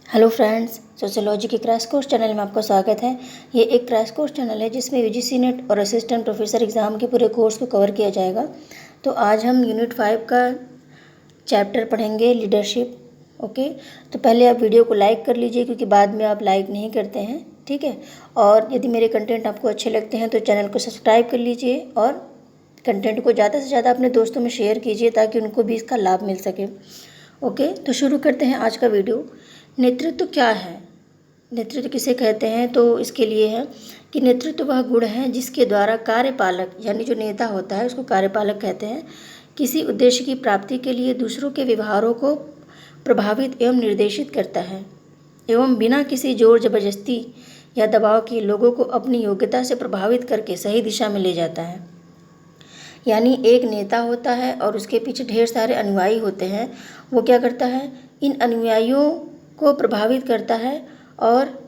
Hello friends, sociology के crash course channel में आपका स्वागत है। ये एक क्रैश कोर्स चैनल है जिसमें यूजीसी नेट और असिस्टेंट प्रोफेसर एग्ज़ाम के पूरे कोर्स को कवर किया जाएगा। तो आज हम यूनिट 5 का चैप्टर पढ़ेंगे, लीडरशिप। ओके, तो पहले आप वीडियो को लाइक कर लीजिए क्योंकि बाद में आप लाइक नहीं करते हैं, ठीक है। और यदि मेरे कंटेंट आपको अच्छे लगते हैं तो चैनल को सब्सक्राइब कर लीजिए और कंटेंट को ज़्यादा से ज़्यादा अपने दोस्तों में शेयर कीजिए ताकि उनको भी इसका लाभ मिल सके। ओके, तो शुरू करते हैं आज का वीडियो। नेतृत्व क्या है? नेतृत्व किसे कहते हैं? तो इसके लिए है कि नेतृत्व वह गुण है जिसके द्वारा कार्यपालक, यानी जो नेता होता है उसको कार्यपालक कहते हैं, किसी उद्देश्य की प्राप्ति के लिए दूसरों के व्यवहारों को प्रभावित एवं निर्देशित करता है एवं बिना किसी जोर जबरदस्ती या दबाव के लोगों को अपनी योग्यता से प्रभावित करके सही दिशा में ले जाता है। यानी एक नेता होता है और उसके पीछे ढेर सारे अनुयायी होते हैं। वो क्या करता है? इन अनुयायियों को प्रभावित करता है और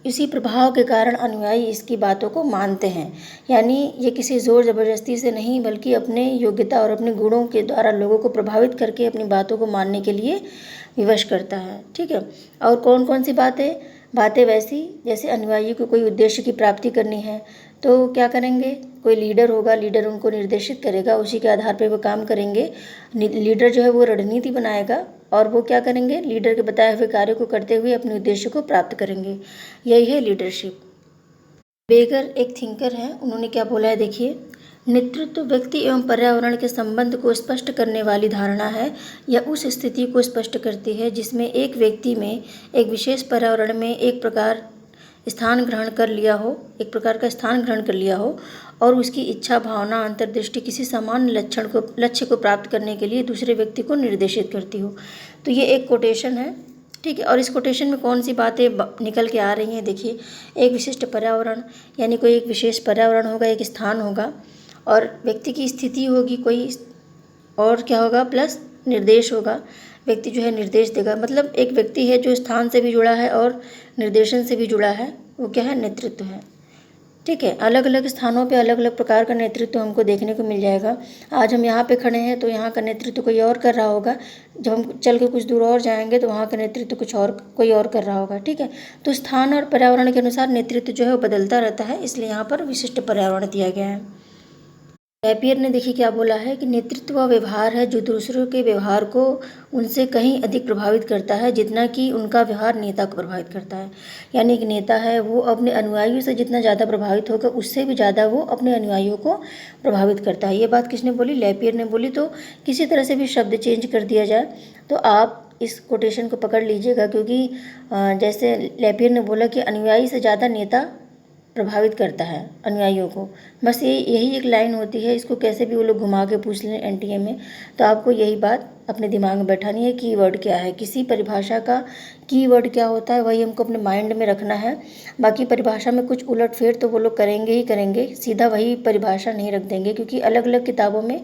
इसी प्रभाव के कारण अनुयायी इसकी बातों को मानते हैं। यानी ये किसी ज़ोर ज़बरदस्ती से नहीं बल्कि अपने योग्यता और अपने गुणों के द्वारा लोगों को प्रभावित करके अपनी बातों को मानने के लिए विवश करता है, ठीक है। और कौन कौन सी बातें वैसी जैसे अनुयायी को कोई उद्देश्य की प्राप्ति करनी है तो क्या करेंगे? कोई लीडर होगा, लीडर उनको निर्देशित करेगा, उसी के आधार पर वो काम करेंगे। लीडर जो है वो रणनीति बनाएगा और वो क्या करेंगे? लीडर के बताए हुए कार्य को करते हुए अपने उद्देश्य को प्राप्त करेंगे। यही है लीडरशिप। बेगर एक थिंकर है, उन्होंने क्या बोला है देखिए। नेतृत्व व्यक्ति एवं पर्यावरण के संबंध को स्पष्ट करने वाली धारणा है या उस स्थिति को स्पष्ट करती है जिसमें एक व्यक्ति में एक विशेष पर्यावरण में एक प्रकार का स्थान ग्रहण कर लिया हो और उसकी इच्छा, भावना, अंतर्दृष्टि किसी सामान्य लक्ष्य को प्राप्त करने के लिए दूसरे व्यक्ति को निर्देशित करती हो। तो ये एक कोटेशन है, ठीक है। और इस कोटेशन में कौन सी बातें निकल के आ रही हैं देखिए। एक विशिष्ट पर्यावरण, यानी कोई एक विशेष पर्यावरण होगा, एक स्थान होगा और व्यक्ति की स्थिति होगी कोई, और क्या होगा? प्लस निर्देश होगा। व्यक्ति जो है निर्देश देगा, मतलब एक व्यक्ति है जो स्थान से भी जुड़ा है और निर्देशन से भी जुड़ा है, वो क्या है? नेतृत्व है, ठीक है। अलग अलग स्थानों पे अलग अलग प्रकार का नेतृत्व हमको देखने को मिल जाएगा। आज हम यहाँ पे खड़े हैं तो यहाँ का नेतृत्व कोई और कर रहा होगा, जब हम चल के कुछ दूर और जाएंगे तो वहाँ का नेतृत्व कोई और कर रहा होगा, ठीक है। तो स्थान और पर्यावरण के अनुसार नेतृत्व जो है वो बदलता रहता है, इसलिए यहाँ पर विशिष्ट पर्यावरण दिया गया है। नेपियर ने देखिए क्या बोला है कि नेतृत्व वह व्यवहार है जो दूसरों के व्यवहार को उनसे कहीं अधिक प्रभावित करता है जितना कि उनका व्यवहार नेता को प्रभावित करता है। यानी एक नेता है वो अपने अनुयायियों से जितना ज़्यादा प्रभावित होगा उससे भी ज़्यादा वो अपने अनुयायियों को प्रभावित करता है। ये बात किसने बोली? नेपियर ने बोली। तो किसी तरह से भी शब्द चेंज कर दिया जाए तो आप इस कोटेशन को पकड़ लीजिएगा, क्योंकि जैसे नेपियर ने बोला कि अनुयायी से ज़्यादा नेता प्रभावित करता है अनुयायियों को। बस यही एक लाइन होती है, इसको कैसे भी वो लोग घुमा के पूछ लें एनटीए में, तो आपको यही बात अपने दिमाग में बैठानी है। कीवर्ड क्या है, किसी परिभाषा का कीवर्ड क्या होता है, वही हमको अपने माइंड में रखना है। बाकी परिभाषा में कुछ उलटफेर तो वो लोग करेंगे ही करेंगे, सीधा वही परिभाषा नहीं रख देंगे, क्योंकि अलग अलग किताबों में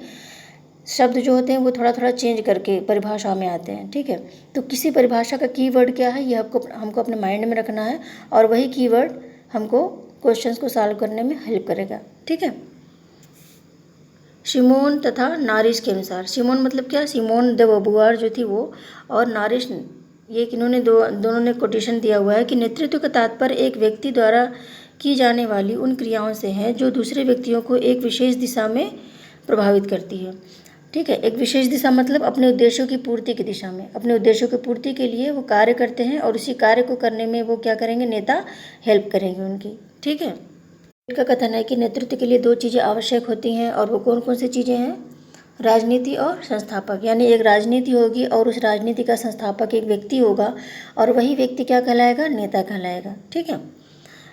शब्द जो होते हैं वो थोड़ा थोड़ा चेंज करके परिभाषा में आते हैं, ठीक है। तो किसी परिभाषा का कीवर्ड क्या है ये हमको अपने माइंड में रखना है और वही कीवर्ड हमको क्वेश्चंस को सॉल्व करने में हेल्प करेगा, ठीक है। सिमोन तथा नारिश के अनुसार, सिमोन मतलब क्या? सिमोन द बोबुआर जो थी वो, और नारिश, ये इन्होंने दोनों ने कोटेशन दिया हुआ है कि नेतृत्व का तात्पर्य एक व्यक्ति द्वारा की जाने वाली उन क्रियाओं से है जो दूसरे व्यक्तियों को एक विशेष दिशा में प्रभावित करती है, ठीक है। एक विशेष दिशा मतलब अपने उद्देश्यों की पूर्ति की दिशा में, अपने उद्देश्यों की पूर्ति के लिए वो कार्य करते हैं और उसी कार्य को करने में वो क्या करेंगे? नेता हेल्प करेंगे उनकी, ठीक है। इनका कथन है कि नेतृत्व के लिए दो चीज़ें आवश्यक होती हैं और वो कौन कौन सी चीज़ें हैं? राजनीति और संस्थापक। यानी एक राजनीति होगी और उस राजनीति का संस्थापक एक व्यक्ति होगा और वही व्यक्ति क्या कहलाएगा? नेता कहलाएगा, ठीक है।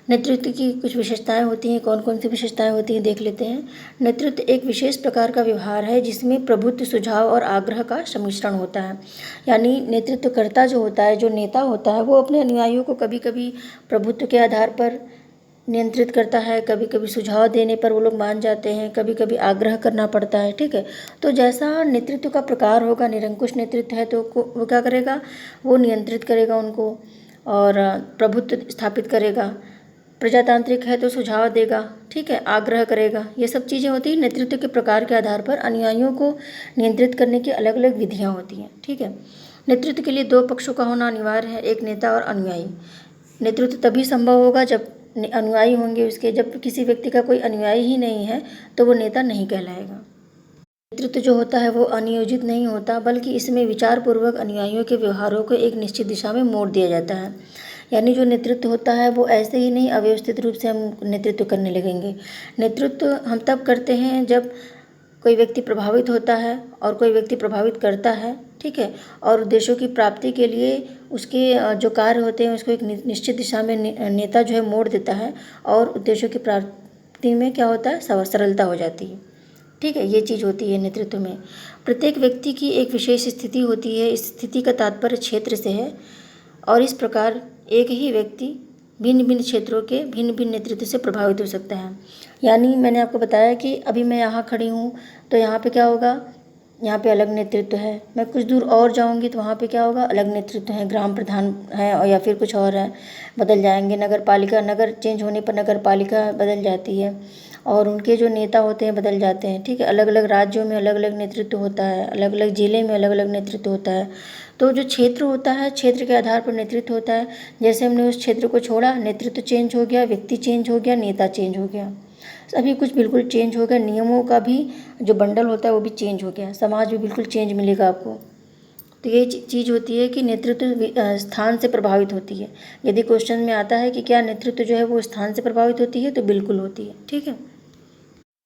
नेतृत्व की कुछ विशेषताएं होती हैं, कौन कौन सी विशेषताएं होती हैं देख लेते हैं। नेतृत्व एक विशेष प्रकार का व्यवहार है जिसमें प्रभुत्व, सुझाव और आग्रह का सम्मिश्रण होता है। यानी नेतृत्वकर्ता जो होता है, जो नेता होता है, वो अपने अनुयायियों को कभी कभी प्रभुत्व के आधार पर नियंत्रित करता है, कभी कभी सुझाव देने पर वो लोग मान जाते हैं, कभी कभी आग्रह करना पड़ता है, ठीक है। तो जैसा नेतृत्व का प्रकार होगा, निरंकुश नेतृत्व है तो वो क्या करेगा? वो नियंत्रित करेगा उनको और प्रभुत्व स्थापित करेगा। प्रजातांत्रिक है तो सुझाव देगा, ठीक है, आग्रह करेगा। ये सब चीज़ें होती हैं। नेतृत्व के प्रकार के आधार पर अनुयायियों को नियंत्रित करने की अलग अलग विधियाँ होती हैं, ठीक है। नेतृत्व के लिए दो पक्षों का होना अनिवार्य है, एक नेता और अनुयायी। नेतृत्व तभी संभव होगा जब अनुयायी होंगे उसके। जब किसी व्यक्ति का कोई अनुयायी ही नहीं है तो वो नेता नहीं कहलाएगा। नेतृत्व जो होता है वो अनियोजित नहीं होता, बल्कि इसमें विचारपूर्वक अनुयायियों के व्यवहारों को एक निश्चित दिशा में मोड़ दिया जाता है। यानी जो नेतृत्व होता है वो ऐसे ही नहीं अव्यवस्थित रूप से हम नेतृत्व करने लगेंगे। नेतृत्व हम तब करते हैं जब कोई व्यक्ति प्रभावित होता है और कोई व्यक्ति प्रभावित करता है, ठीक है, और उद्देश्यों की प्राप्ति के लिए उसके जो कार्य होते हैं उसको एक निश्चित दिशा में नेता जो है मोड़ देता है, और उद्देश्यों की प्राप्ति में क्या होता है, सरलता हो जाती है। ठीक है, ये चीज़ होती है नेतृत्व में। प्रत्येक व्यक्ति की एक विशेष स्थिति होती है, इस स्थिति का तात्पर्य क्षेत्र से है, और इस प्रकार एक ही व्यक्ति भिन्न भिन्न क्षेत्रों के भिन्न भिन्न नेतृत्व से प्रभावित हो सकता है। यानी मैंने आपको बताया कि अभी मैं यहाँ खड़ी हूँ तो यहाँ पे क्या होगा, यहाँ पे अलग नेतृत्व है। मैं कुछ दूर और जाऊँगी तो वहाँ पे क्या होगा, अलग नेतृत्व है, ग्राम प्रधान है और या फिर कुछ और है, बदल जाएंगे। नगर पालिका, नगर चेंज होने पर नगर पालिका बदल जाती है और उनके जो नेता होते हैं बदल जाते हैं। ठीक है, अलग अलग राज्यों में अलग अलग नेतृत्व होता है, अलग अलग जिले में अलग अलग नेतृत्व होता है। तो जो क्षेत्र होता है, क्षेत्र के आधार पर नेतृत्व होता है। जैसे हमने उस क्षेत्र को छोड़ा, नेतृत्व चेंज हो गया, व्यक्ति चेंज हो गया, नेता चेंज हो गया, अभी कुछ बिल्कुल चेंज हो गया। नियमों का भी जो बंडल होता है वो भी चेंज हो गया, समाज भी बिल्कुल चेंज मिलेगा आपको। तो ये चीज़ होती है कि नेतृत्व स्थान से प्रभावित होती है। यदि क्वेश्चन में आता है कि क्या नेतृत्व जो है वो स्थान से प्रभावित होती है, तो बिल्कुल होती है। ठीक है,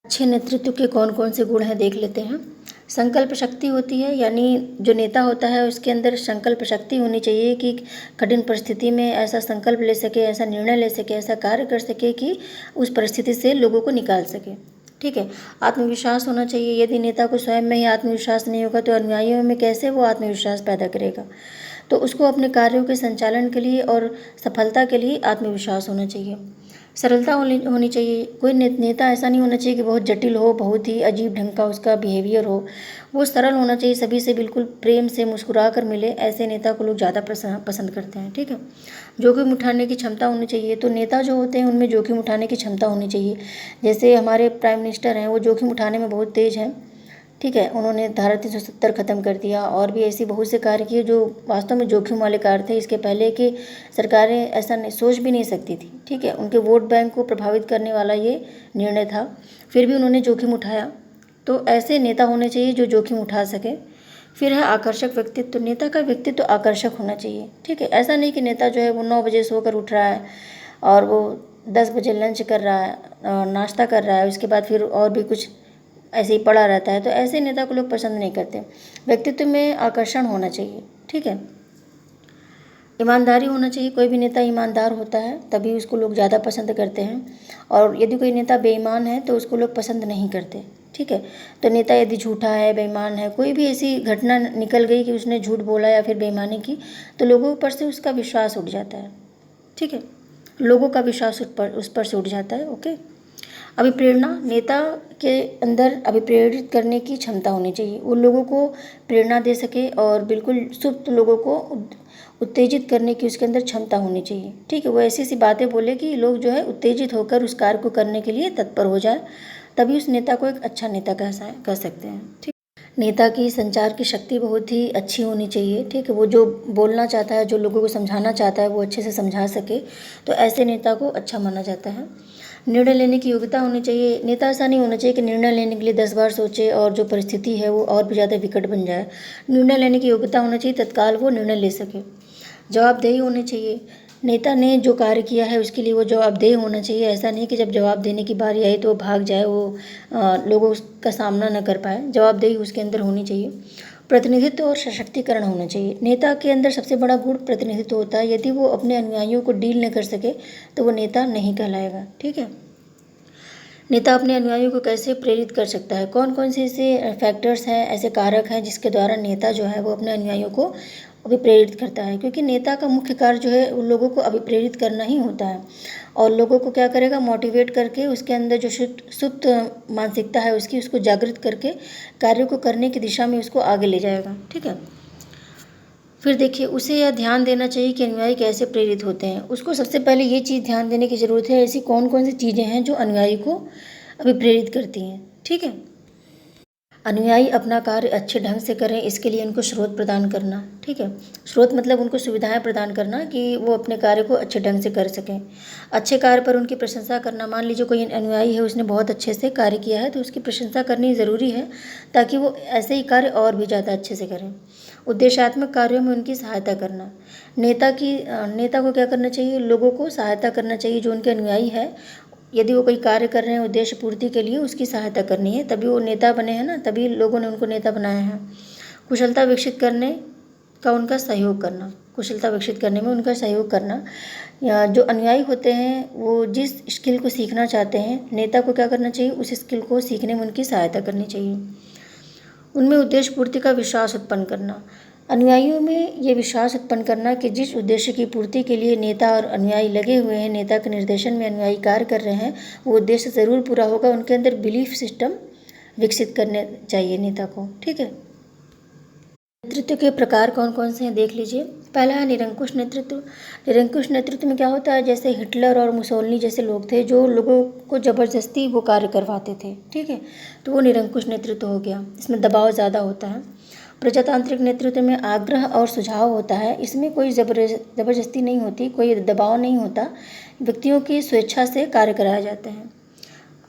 अच्छे नेतृत्व के कौन कौन से गुण हैं देख लेते हैं। संकल्प शक्ति होती है, यानी जो नेता होता है उसके अंदर संकल्प शक्ति होनी चाहिए कि कठिन परिस्थिति में ऐसा संकल्प ले सके, ऐसा निर्णय ले सके, ऐसा कार्य कर सके कि उस परिस्थिति से लोगों को निकाल सके। ठीक है, आत्मविश्वास होना चाहिए। यदि नेता को स्वयं में ही आत्मविश्वास नहीं होगा तो अनुयायियों में कैसे वो आत्मविश्वास पैदा करेगा। तो उसको अपने कार्यों के संचालन के लिए और सफलता के लिए आत्मविश्वास होना चाहिए। सरलता होनी चाहिए। कोई नेता ऐसा नहीं होना चाहिए कि बहुत जटिल हो, बहुत ही अजीब ढंग का उसका बिहेवियर हो। वो सरल होना चाहिए, सभी से बिल्कुल प्रेम से मुस्कुरा कर मिले, ऐसे नेता को लोग ज़्यादा पसंद करते हैं। ठीक है, जोखिम उठाने की क्षमता होनी चाहिए। तो नेता जो होते हैं उनमें जोखिम उठाने की क्षमता होनी चाहिए। जैसे हमारे प्राइम मिनिस्टर हैं, वो जोखिम उठाने में बहुत तेज़ हैं। ठीक है, उन्होंने धारा 370 ख़त्म कर दिया और भी ऐसी बहुत से कार्य किए जो वास्तव में जोखिम वाले कार्य थे। इसके पहले कि सरकारें ऐसा सोच भी नहीं सकती थी। ठीक है, उनके वोट बैंक को प्रभावित करने वाला ये निर्णय था, फिर भी उन्होंने जोखिम उठाया। तो ऐसे नेता होने चाहिए जो जोखिम उठा सके। फिर है आकर्षक व्यक्तित्व। तो नेता का व्यक्तित्व आकर्षक होना चाहिए। ठीक है, ऐसा नहीं कि नेता जो है वो 9 बजे सोकर उठ रहा है और वो 10 बजे लंच कर रहा है, नाश्ता कर रहा है, उसके बाद फिर और भी कुछ ऐसे ही पड़ा रहता है। तो ऐसे नेता को लोग पसंद नहीं करते। व्यक्तित्व में आकर्षण होना चाहिए। ठीक है, ईमानदारी होना चाहिए। कोई भी नेता ईमानदार होता है तभी उसको लोग ज़्यादा पसंद करते हैं, और यदि कोई नेता बेईमान है तो उसको लोग पसंद नहीं करते। ठीक है, तो नेता यदि झूठा है, बेईमान है, कोई भी ऐसी घटना निकल गई कि उसने झूठ बोला या फिर बेईमानी की, तो लोगों पर से उसका विश्वास उठ जाता है। ठीक है, लोगों का विश्वास उस पर से उठ जाता है। ओके, अभिप्रेरणा। नेता के अंदर अभिप्रेरित करने की क्षमता होनी चाहिए। वो लोगों को प्रेरणा दे सके और बिल्कुल सुप्त लोगों को उत्तेजित करने की उसके अंदर क्षमता होनी चाहिए। ठीक है, वो ऐसी ऐसी बातें बोले कि लोग जो है उत्तेजित होकर उस कार्य को करने के लिए तत्पर हो जाए, तभी उस नेता को एक अच्छा नेता कह सकते हैं। ठीक, नेता की संचार की शक्ति बहुत ही अच्छी होनी चाहिए। ठीक है, वो जो बोलना चाहता है, जो लोगों को समझाना चाहता है, वो अच्छे से समझा सके, तो ऐसे नेता को अच्छा माना जाता है। निर्णय लेने की योग्यता होनी चाहिए। नेता ऐसा नहीं होना चाहिए कि निर्णय लेने के लिए 10 बार सोचे और जो परिस्थिति है वो और भी ज़्यादा विकट बन जाए। निर्णय लेने की योग्यता होना चाहिए, तत्काल वो निर्णय ले सके। जवाबदेही होनी चाहिए। नेता ने जो कार्य किया है उसके लिए वो जवाबदेह होना चाहिए। ऐसा नहीं कि जब जवाब देने की बारी आई तो वो भाग जाए, वो लोगों का सामना न कर पाए। जवाबदेही उसके अंदर होनी चाहिए। प्रतिनिधित्व और सशक्तिकरण होना चाहिए। नेता के अंदर सबसे बड़ा गुण प्रतिनिधित्व होता है। यदि वो अपने अनुयायियों को डील न कर सके तो वो नेता नहीं कहलाएगा। ठीक है, नेता अपने अनुयायियों को कैसे प्रेरित कर सकता है, कौन कौन से ऐसे फैक्टर्स हैं, ऐसे कारक हैं जिसके द्वारा नेता जो है वो अपने अनुयायियों को अभिप्रेरित करता है। क्योंकि नेता का मुख्य कार्य जो है उन लोगों को अभिप्रेरित करना ही होता है, और लोगों को क्या करेगा, मोटिवेट करके उसके अंदर जो सुप्त मानसिकता है उसको जागृत करके कार्य को करने की दिशा में उसको आगे ले जाएगा। ठीक है, फिर देखिए उसे यह ध्यान देना चाहिए कि अनुयायी कैसे प्रेरित होते हैं। उसको सबसे पहले ये चीज़ ध्यान देने की ज़रूरत है, ऐसी कौन कौन सी चीज़ें हैं जो अनुयायी को अभिप्रेरित करती हैं। ठीक है, अनुयायी अपना कार्य अच्छे ढंग से करें, इसके लिए उनको स्रोत प्रदान करना। ठीक है, स्रोत मतलब उनको सुविधाएं प्रदान करना कि वो अपने कार्य को अच्छे ढंग से कर सकें। अच्छे कार्य पर उनकी प्रशंसा करना। मान लीजिए कोई अनुयायी है, उसने बहुत अच्छे से कार्य किया है तो उसकी प्रशंसा करनी ज़रूरी है ताकि वो ऐसे ही कार्य और भी ज़्यादा अच्छे से करें। उद्देश्यात्मक कार्यों में उनकी सहायता करना। नेता को क्या करना चाहिए? लोगों को सहायता करना चाहिए। जो उनके अनुयायी है, यदि वो कोई कार्य कर रहे हैं उद्देश्य पूर्ति के लिए, उसकी सहायता करनी है, तभी वो नेता बने हैं ना, तभी लोगों ने उनको नेता बनाया है। कुशलता विकसित करने का उनका सहयोग करना। कुशलता विकसित करने में उनका सहयोग करना। या जो अनुयायी होते हैं वो जिस स्किल को सीखना चाहते हैं, नेता को क्या करना चाहिए? उस स्किल को सीखने में उनकी सहायता करनी चाहिए। उनमें उद्देश्य पूर्ति का विश्वास उत्पन्न करना। अनुयायियों में ये विश्वास उत्पन्न करना कि जिस उद्देश्य की पूर्ति के लिए नेता और अनुयायी लगे हुए हैं, नेता के निर्देशन में अनुयायी कार्य कर रहे हैं, वो उद्देश्य ज़रूर पूरा होगा। उनके अंदर बिलीफ सिस्टम विकसित करने चाहिए नेता को। ठीक है, नेतृत्व के प्रकार कौन कौन से हैं देख लीजिए। पहला है निरंकुश नेतृत्व। निरंकुश नेतृत्व में क्या होता है? जैसे हिटलर और मुसोलिनी जैसे लोग थे जो लोगों को ज़बरदस्ती वो कार्य करवाते थे। ठीक है, तो वो निरंकुश नेतृत्व हो गया। इसमें दबाव ज़्यादा होता है। प्रजातांत्रिक नेतृत्व में आग्रह और सुझाव होता है। इसमें कोई ज़बरदस्ती नहीं होती, कोई दबाव नहीं होता, व्यक्तियों की स्वेच्छा से कार्य कराए जाते हैं।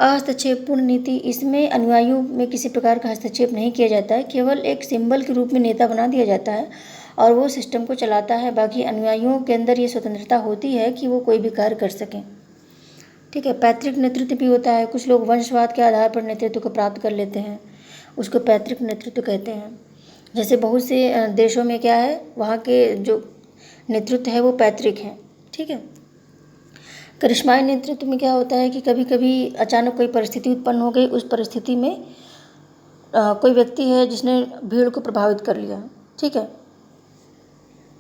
हस्तक्षेपपूर्ण नीति। इसमें अनुयायियों में किसी प्रकार का हस्तक्षेप नहीं किया जाता है, केवल एक सिंबल के रूप में नेता बना दिया जाता है और वो सिस्टम को चलाता है। बाकी अनुयायियों के अंदर ये स्वतंत्रता होती है कि वो कोई भी कार्य कर सकें। ठीक है, पैतृक नेतृत्व भी होता है। कुछ लोग वंशवाद के आधार पर नेतृत्व को प्राप्त कर लेते हैं, उसको पैतृक नेतृत्व कहते हैं। जैसे बहुत से देशों में क्या है, वहाँ के जो नेतृत्व है वो पैतृक है। ठीक है, करिश्माई नेतृत्व में क्या होता है कि कभी कभी अचानक कोई परिस्थिति उत्पन्न हो गई, उस परिस्थिति में कोई व्यक्ति है जिसने भीड़ को प्रभावित कर लिया। ठीक है,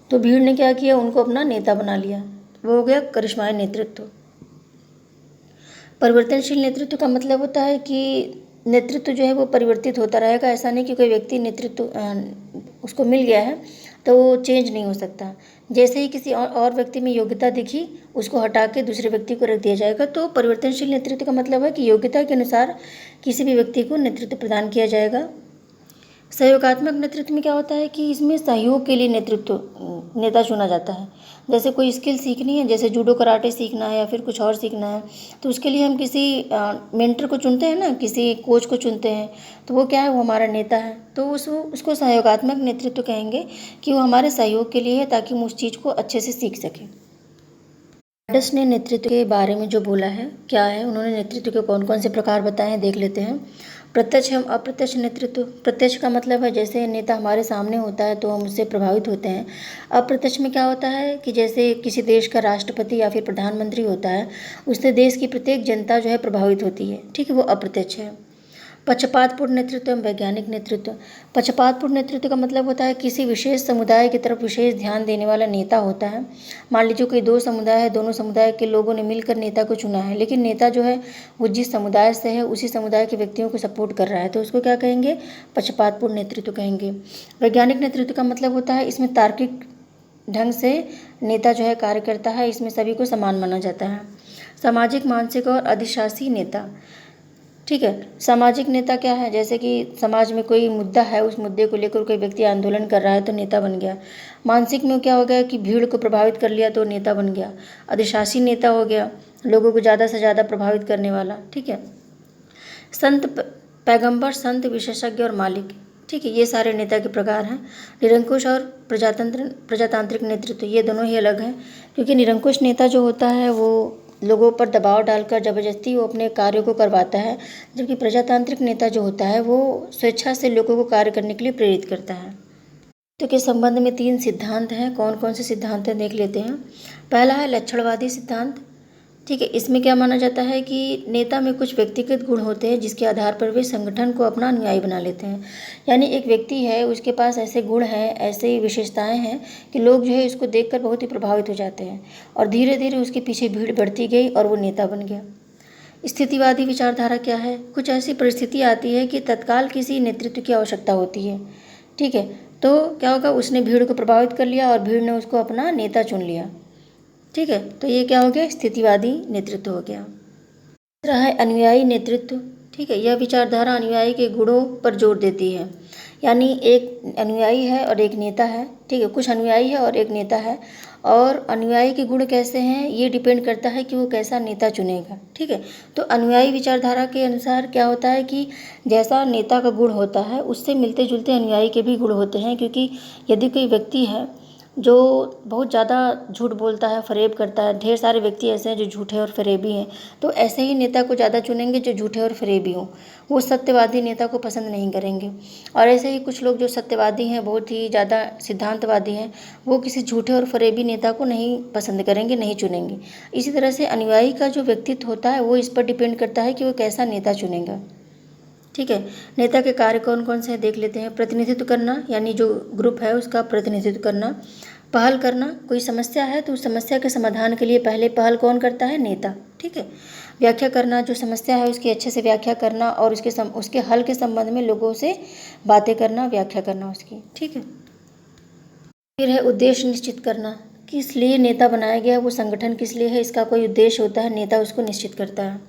तो भीड़ ने क्या किया? उनको अपना नेता बना लिया, वो हो गया करिश्माई नेतृत्व। परिवर्तनशील नेतृत्व का मतलब होता है कि नेतृत्व जो है वो परिवर्तित होता रहेगा। ऐसा नहीं कि कोई व्यक्ति नेतृत्व उसको मिल गया है तो वो चेंज नहीं हो सकता। जैसे ही किसी और व्यक्ति में योग्यता दिखी, उसको हटा के दूसरे व्यक्ति को रख दिया जाएगा। तो परिवर्तनशील नेतृत्व का मतलब है कि योग्यता के अनुसार किसी भी व्यक्ति को नेतृत्व प्रदान किया जाएगा। सहयोगात्मक नेतृत्व में क्या होता है कि इसमें सहयोग के लिए नेता चुना जाता है। जैसे कोई स्किल सीखनी है, जैसे जूडो कराटे सीखना है या फिर कुछ और सीखना है, तो उसके लिए हम किसी मेंटर को चुनते हैं ना, किसी कोच को चुनते हैं, तो वो क्या है? वो हमारा नेता है। तो उसको सहयोगात्मक नेतृत्व कहेंगे कि वो हमारे सहयोग के लिए है ताकि हम उस चीज़ को अच्छे से सीख सकें। एडस ने नेतृत्व के बारे में जो बोला है क्या है, उन्होंने नेतृत्व के कौन कौन से प्रकार बताए हैं देख लेते हैं। प्रत्यक्ष एवं अप्रत्यक्ष नेतृत्व। प्रत्यक्ष का मतलब है जैसे नेता हमारे सामने होता है तो हम उससे प्रभावित होते हैं। अप्रत्यक्ष में क्या होता है कि जैसे किसी देश का राष्ट्रपति या फिर प्रधानमंत्री होता है, उससे देश की प्रत्येक जनता जो है प्रभावित होती है। ठीक है, वो अप्रत्यक्ष है। पक्षपातपूर्ण नेतृत्व एवं वैज्ञानिक नेतृत्व। पक्षपातपूर्ण नेतृत्व का मतलब होता है किसी विशेष समुदाय की तरफ विशेष ध्यान देने वाला नेता होता है। मान लीजिए कोई दो समुदाय है, दोनों समुदाय के लोगों ने मिलकर नेता को चुना है, लेकिन नेता जो है वो जिस समुदाय से है उसी समुदाय के व्यक्तियों को सपोर्ट कर रहा है, तो उसको क्या कहेंगे? पक्षपातपूर्ण नेतृत्व कहेंगे। वैज्ञानिक नेतृत्व का मतलब होता है इसमें तार्किक ढंग से नेता जो है कार्य करता है, इसमें सभी को समान माना जाता है। सामाजिक, मानसिक और अधिशासी नेता। ठीक है, सामाजिक नेता क्या है? जैसे कि समाज में कोई मुद्दा है, उस मुद्दे को लेकर कोई व्यक्ति आंदोलन कर रहा है तो नेता बन गया। मानसिक में क्या हो गया कि भीड़ को प्रभावित कर लिया तो नेता बन गया। अधिशासी नेता हो गया लोगों को ज़्यादा से ज़्यादा प्रभावित करने वाला। ठीक है, संत, पैगंबर, संत, विशेषज्ञ और मालिक। ठीक है, ये सारे नेता के प्रकार हैं। निरंकुश और प्रजातांत्रिक नेतृत्व, ये दोनों ही अलग हैं, क्योंकि निरंकुश नेता जो होता है वो लोगों पर दबाव डालकर ज़बरदस्ती वो अपने कार्यों को करवाता है, जबकि प्रजातांत्रिक नेता जो होता है वो स्वेच्छा से लोगों को कार्य करने के लिए प्रेरित करता है। तो के संबंध में 3 सिद्धांत हैं। कौन कौन से सिद्धांत हैं देख लेते हैं। पहला है लक्षणवादी सिद्धांत। ठीक है, इसमें क्या माना जाता है कि नेता में कुछ व्यक्तिगत गुण होते हैं जिसके आधार पर वे संगठन को अपना अनुयायी बना लेते हैं। यानी एक व्यक्ति है, उसके पास ऐसे गुण हैं, ऐसे विशेषताएं हैं कि लोग जो है उसको देखकर बहुत ही प्रभावित हो जाते हैं और धीरे धीरे उसके पीछे भीड़ बढ़ती गई और वो नेता बन गया। स्थितिवादी विचारधारा क्या है? कुछ ऐसी परिस्थिति आती है कि तत्काल किसी नेतृत्व की आवश्यकता होती है। ठीक है, तो क्या होगा? उसने भीड़ को प्रभावित कर लिया और भीड़ ने उसको अपना नेता चुन लिया। ठीक है, तो ये क्या हो गया? स्थितिवादी नेतृत्व हो गया। दूसरा है अनुयायी नेतृत्व। ठीक है। यह विचारधारा अनुयायी के गुणों पर जोर देती है, यानी एक अनुयायी है और एक नेता है, ठीक है। कुछ अनुयायी है और एक नेता है, और अनुयायी के गुण कैसे हैं ये डिपेंड करता है कि वो कैसा नेता चुनेगा, ठीक है। तो अनुयायी विचारधारा के अनुसार क्या होता है कि जैसा नेता का गुण होता है उससे मिलते जुलते अनुयायी के भी गुण होते हैं, क्योंकि यदि कोई व्यक्ति है जो बहुत ज़्यादा झूठ बोलता है, फरेब करता है, ढेर सारे व्यक्ति ऐसे हैं जो झूठे और फरेबी हैं, तो ऐसे ही नेता को ज़्यादा चुनेंगे जो झूठे और फरेबी हों। वो सत्यवादी नेता को पसंद नहीं करेंगे। और ऐसे ही कुछ लोग जो सत्यवादी हैं, बहुत ही ज़्यादा सिद्धांतवादी हैं, वो किसी झूठे और फरेबी नेता को नहीं पसंद करेंगे, नहीं चुनेंगे। इसी तरह से अनुयायी का जो व्यक्तित्व होता है वो इस पर डिपेंड करता है कि वो कैसा नेता चुनेगा, ठीक है। नेता के कार्य कौन कौन से देख लेते हैं। प्रतिनिधित्व करना, यानी जो ग्रुप है उसका प्रतिनिधित्व करना। पहल करना, कोई समस्या है तो उस समस्या के समाधान के लिए पहले पहल कौन करता है, नेता, ठीक है। व्याख्या करना, जो समस्या है उसकी अच्छे से व्याख्या करना और उसके हल के संबंध में लोगों से बातें करना, व्याख्या करना उसकी, ठीक है। फिर है उद्देश्य निश्चित करना, किस लिए नेता बनाया गया है, वो संगठन किस लिए है, इसका कोई उद्देश्य होता है, नेता उसको निश्चित करता है।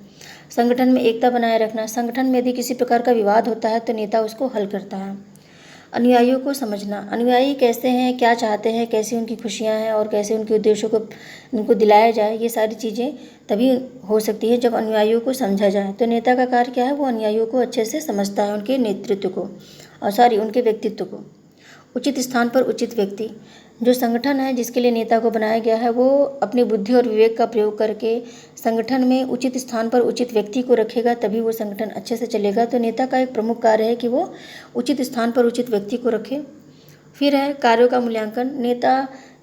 संगठन में एकता बनाए रखना, संगठन में यदि किसी प्रकार का विवाद होता है तो नेता उसको हल करता है। अनुयायियों को समझना, अनुयायी कैसे हैं, क्या चाहते हैं, कैसी उनकी खुशियां हैं और कैसे उनके उद्देश्यों को उनको दिलाया जाए, ये सारी चीज़ें तभी हो सकती है जब अनुयायियों को समझा जाए। तो नेता का कार्य क्या है, वो अनुयायियों को अच्छे से समझता है, उनके नेतृत्व को उनके व्यक्तित्व को। उचित स्थान पर उचित व्यक्ति, जो संगठन है जिसके लिए नेता को बनाया गया है वो अपनी बुद्धि और विवेक का प्रयोग करके संगठन में उचित स्थान पर उचित व्यक्ति को रखेगा, तभी वो संगठन अच्छे से चलेगा। तो नेता का एक प्रमुख कार्य है कि वो उचित स्थान पर उचित व्यक्ति को रखे। फिर है कार्यों का मूल्यांकन, नेता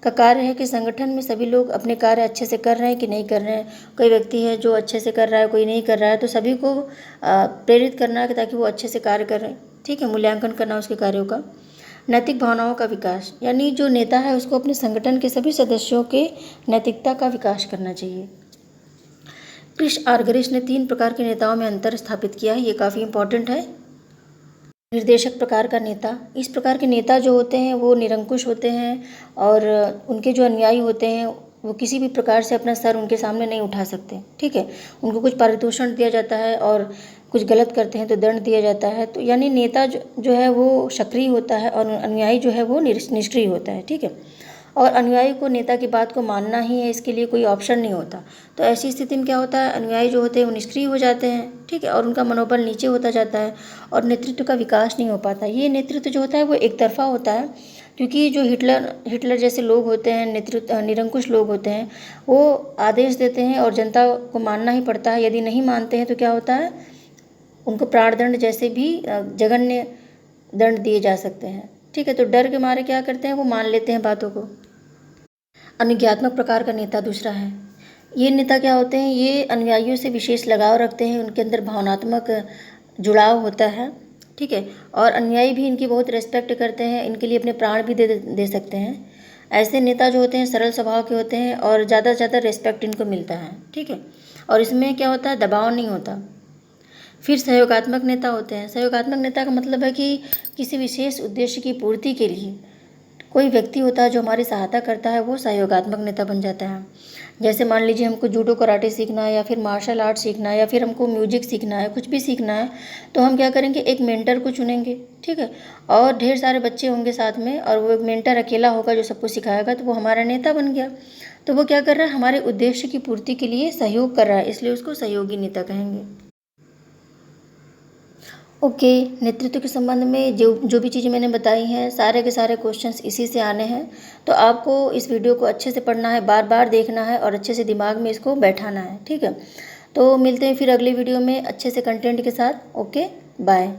का कार्य है कि संगठन में सभी लोग अपने कार्य अच्छे से कर रहे हैं कि नहीं कर रहे हैं। कोई व्यक्ति है जो अच्छे से कर रहा है, कोई नहीं कर रहा है, तो सभी को प्रेरित करना है ताकि वो अच्छे से कार्य करें, ठीक है। मूल्यांकन करना उसके कार्यों का। नैतिक भावनाओं का विकास, यानी जो नेता है उसको अपने संगठन के सभी सदस्यों के नैतिकता का विकास करना चाहिए। क्रिश आर्गरिश ने 3 प्रकार के नेताओं में अंतर स्थापित किया है, ये काफ़ी इंपॉर्टेंट है। निर्देशक प्रकार का नेता, इस प्रकार के नेता जो होते हैं वो निरंकुश होते हैं और उनके जो अनुयायी होते हैं वो किसी भी प्रकार से अपना सर उनके सामने नहीं उठा सकते, ठीक है। उनको कुछ पारितोषिक दिया जाता है और कुछ गलत करते हैं तो दंड दिया जाता है। तो यानी नेता जो है वो सक्रिय होता है और अनुयायी जो है वो निष्क्रिय होता है, ठीक है। और अनुयायी को नेता की बात को मानना ही है, इसके लिए कोई ऑप्शन नहीं होता। तो ऐसी स्थिति में क्या होता है, अनुयायी जो होते हैं वो निष्क्रिय हो जाते हैं, ठीक है, और उनका मनोबल नीचे होता जाता है और नेतृत्व का विकास नहीं हो पाता। ये नेतृत्व जो होता है वो एक तरफा होता है, क्योंकि जो हिटलर जैसे लोग होते हैं, निरंकुश लोग होते हैं, वो आदेश देते हैं और जनता को मानना ही पड़ता है। यदि नहीं मानते हैं तो क्या होता है, उनको प्राणदंड जैसे भी जघन्य दंड दिए जा सकते हैं, ठीक है। तो डर के मारे क्या करते हैं, वो मान लेते हैं बातों को। अनुज्ञात्मक प्रकार का नेता दूसरा है। ये नेता क्या होते हैं, ये अनुयायियों से विशेष लगाव रखते हैं, उनके अंदर भावनात्मक जुड़ाव होता है, ठीक है। और अनुयायी भी इनकी बहुत रेस्पेक्ट करते हैं, इनके लिए अपने प्राण भी दे सकते हैं। ऐसे नेता जो होते हैं सरल स्वभाव के होते हैं और ज़्यादा से ज़्यादा रेस्पेक्ट इनको मिलता है, ठीक है। और इसमें क्या होता है, दबाव नहीं होता। फिर सहयोगात्मक नेता होते हैं। सहयोगात्मक नेता का मतलब है कि किसी विशेष उद्देश्य की पूर्ति के लिए कोई व्यक्ति होता है जो हमारी सहायता करता है, वो सहयोगात्मक नेता बन जाता है। जैसे मान लीजिए हमको जूडो कराटे सीखना है या फिर मार्शल आर्ट सीखना है या फिर हमको म्यूजिक सीखना है, कुछ भी सीखना है, तो हम क्या करेंगे, एक मेंटर को चुनेंगे, ठीक है। और ढेर सारे बच्चे होंगे साथ में और वो एक मेंटर अकेला होगा जो सबको सिखाएगा, तो वो हमारा नेता बन गया। तो वो क्या कर रहा है, हमारे उद्देश्य की पूर्ति के लिए सहयोग कर रहा है, इसलिए उसको सहयोगी नेता कहेंगे। ओके, नेतृत्व के संबंध में जो भी चीज़ें मैंने बताई हैं, सारे के सारे क्वेश्चंस इसी से आने हैं। तो आपको इस वीडियो को अच्छे से पढ़ना है, बार बार देखना है और अच्छे से दिमाग में इसको बैठाना है, ठीक है। तो मिलते हैं फिर अगली वीडियो में अच्छे से कंटेंट के साथ। Okay, bye.